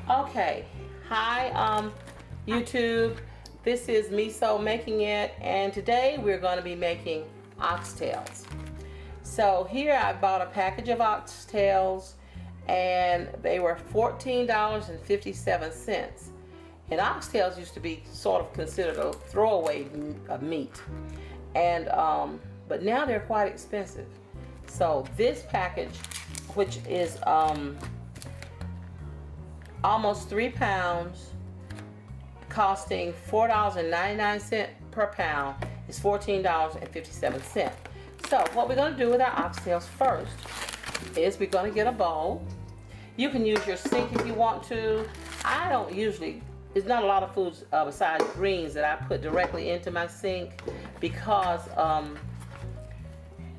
Okay, hi YouTube. This is Meso making it, and today we're going to be making oxtails. So here I bought a package of oxtails, and they were $14.57. And oxtails used to be sort of considered a throwaway meat, and but now they're quite expensive. So this package, which is almost 3 pounds, costing $4.99 per pound, is $14.57. So what we're going to do with our oxtails first is we're going to get a bowl. You can use your sink if you want to. I don't usually, there's not a lot of foods besides greens that I put directly into my sink because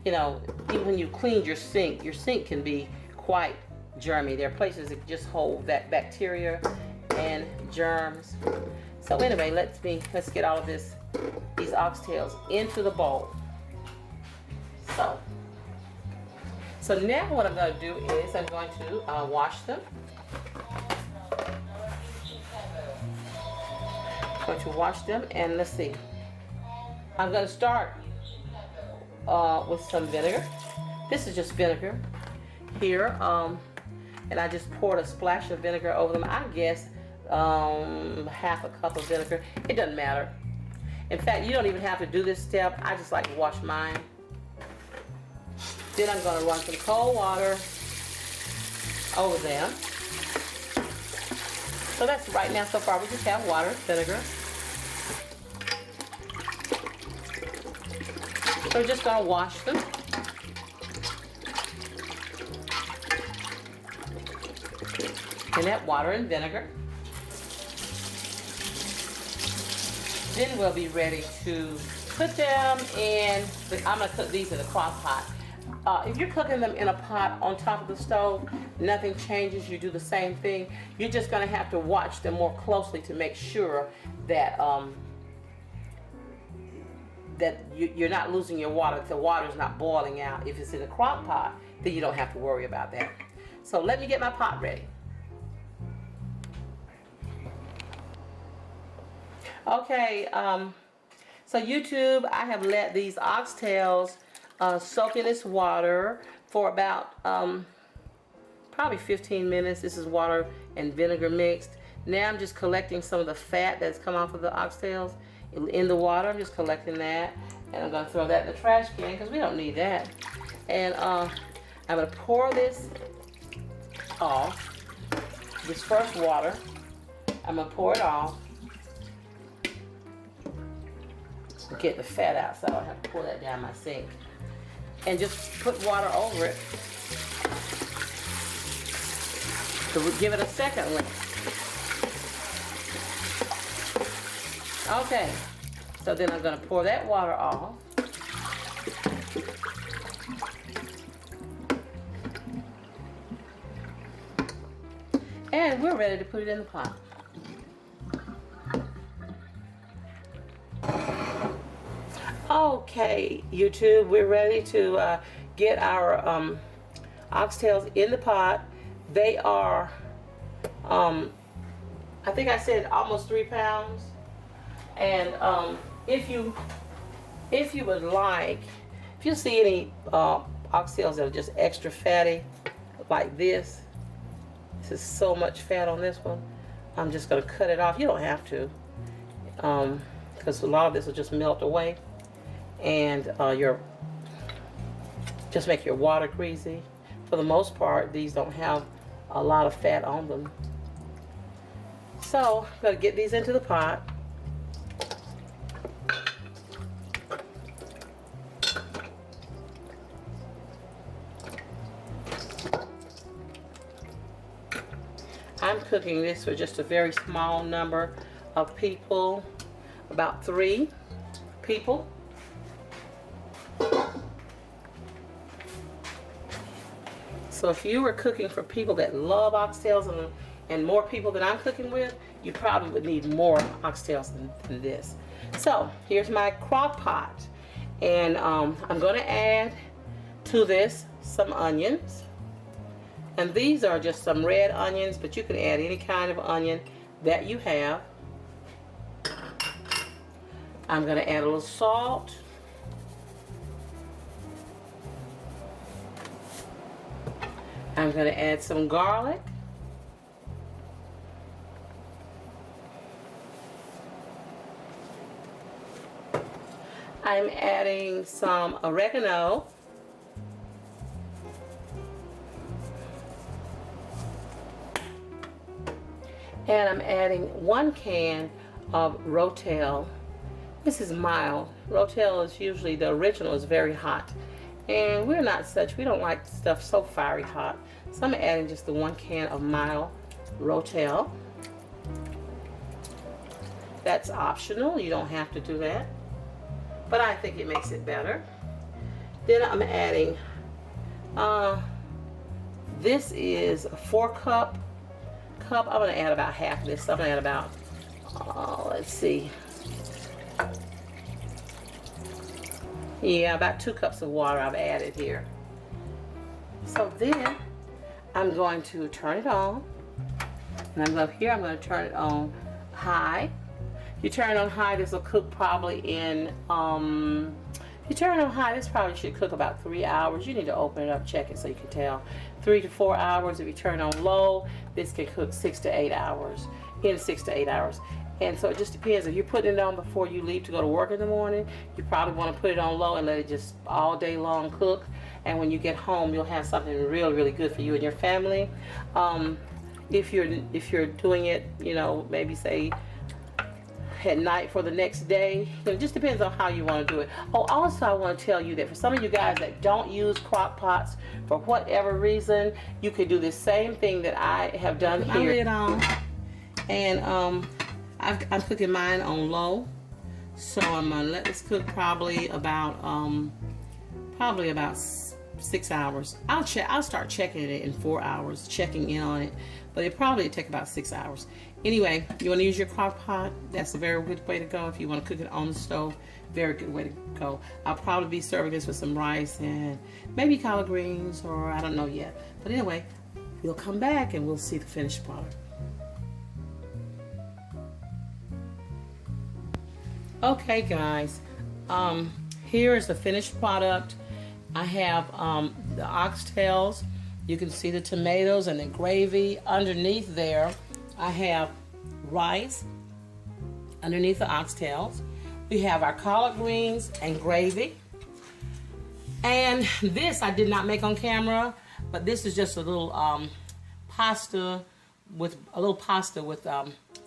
you know, even when you clean your sink can be quite germy. There are places that just hold that bacteria and germs. So anyway, let's get all of these oxtails into the bowl. So now what I'm going to do is I'm going to wash them. I'm going to wash them, and let's see. I'm going to start with some vinegar. This is just vinegar here. And I just poured a splash of vinegar over them. I guess half a cup of vinegar. It doesn't matter. In fact, you don't even have to do this step. I just like to wash mine. Then I'm going to run some cold water over them. So that's right now. So far we just have water, vinegar. So we're just going to wash them. In that water and vinegar. Then we'll be ready to put them in, I'm going to cook these in a crock pot. If you're cooking them in a pot on top of the stove, nothing changes. You do the same thing. You're just going to have to watch them more closely to make sure that you're not losing your water, that the water's not boiling out. If it's in a crock pot, then you don't have to worry about that. So let me get my pot ready. Okay, so YouTube, I have let these oxtails soak in this water for about probably 15 minutes. This is water and vinegar mixed. Now I'm just collecting some of the fat that's come off of the oxtails in the water. I'm just collecting that, and I'm going to throw that in the trash can because we don't need that. And I'm going to pour this off, this first water. I'm going to pour it off. Get the fat out so I don't have to pour that down my sink. And just put water over it. So we'll give it a second rinse. Okay, so then I'm going to pour that water off. And we're ready to put it in the pot. Okay, YouTube, we're ready to get our oxtails in the pot. They are, I think I said almost 3 pounds. And if you would like, if you see any oxtails that are just extra fatty, like this is so much fat on this one, I'm just going to cut it off. You don't have to, because a lot of this will just melt away. And just make your water greasy. For the most part, these don't have a lot of fat on them. So I'm going to get these into the pot. I'm cooking this for just a very small number of people, about 3 people. So if you were cooking for people that love oxtails and more people than I'm cooking with, you probably would need more oxtails than this. So here's my crock pot, and I'm going to add to this some onions. And these are just some red onions, but you can add any kind of onion that you have. I'm going to add a little salt. I'm going to add some garlic. I'm adding some oregano. And I'm adding 1 can of Oxtail. This is mild. Oxtail is usually, the original is very hot. And we're not such, we don't like stuff so fiery hot. So I'm adding just the 1 can of mild Oxtail. That's optional, you don't have to do that. But I think it makes it better. Then I'm adding, this is a 4-cup. I'm going to add about half of this. So I'm going to add about, let's see. Yeah, about 2 cups of water I've added here. So then I'm going to turn it on. And I'm going to turn it on high. You turn it on high, this will cook probably in, if you turn it on high, this probably should cook about 3 hours. You need to open it up, check it so you can tell. 3 to 4 hours. If you turn it on low, this can cook 6 to 8 hours, in 6 to 8 hours. And so it just depends. If you're putting it on before you leave to go to work in the morning, you probably want to put it on low and let it just all day long cook. And when you get home, you'll have something really, really good for you and your family. If you're doing it, you know, maybe say at night for the next day, it just depends on how you want to do it. Oh, also I want to tell you that for some of you guys that don't use crock pots for whatever reason, you could do the same thing that I have done here. My lid on, and I'm cooking mine on low, so I'm gonna let this cook probably about 6 hours. I'll start checking it in 4 hours, checking in on it, but it probably take about 6 hours. Anyway, you want to use your crock pot. That's a very good way to go. If you want to cook it on the stove, very good way to go. I'll probably be serving this with some rice and maybe collard greens, or I don't know yet. But anyway, we'll come back and we'll see the finished product. Okay guys, here is the finished product. I have the oxtails. You can see the tomatoes and the gravy underneath there. I have rice underneath the oxtails. We have our collard greens and gravy. And this I did not make on camera, but this is just a little pasta with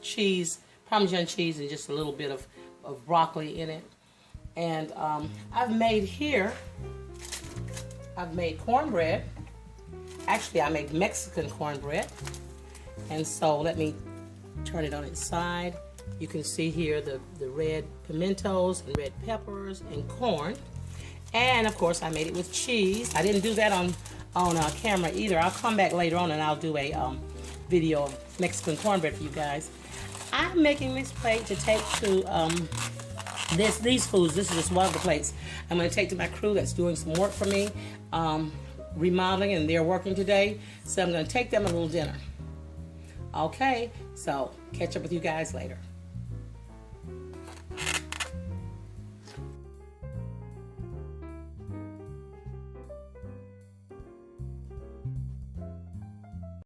cheese, Parmesan cheese, and just a little bit of broccoli in it. And I've made cornbread. Actually, I made Mexican cornbread. And so let me turn it on its side. You can see here the red pimentos and red peppers and corn. And of course I made it with cheese. I didn't do that on camera either. I'll come back later on and I'll do a video of Mexican cornbread for you guys. I'm making this plate to take to these foods. This is just one of the plates I'm going to take to my crew that's doing some work for me, remodeling, and they're working today. So I'm going to take them a little dinner. Okay, so catch up with you guys later.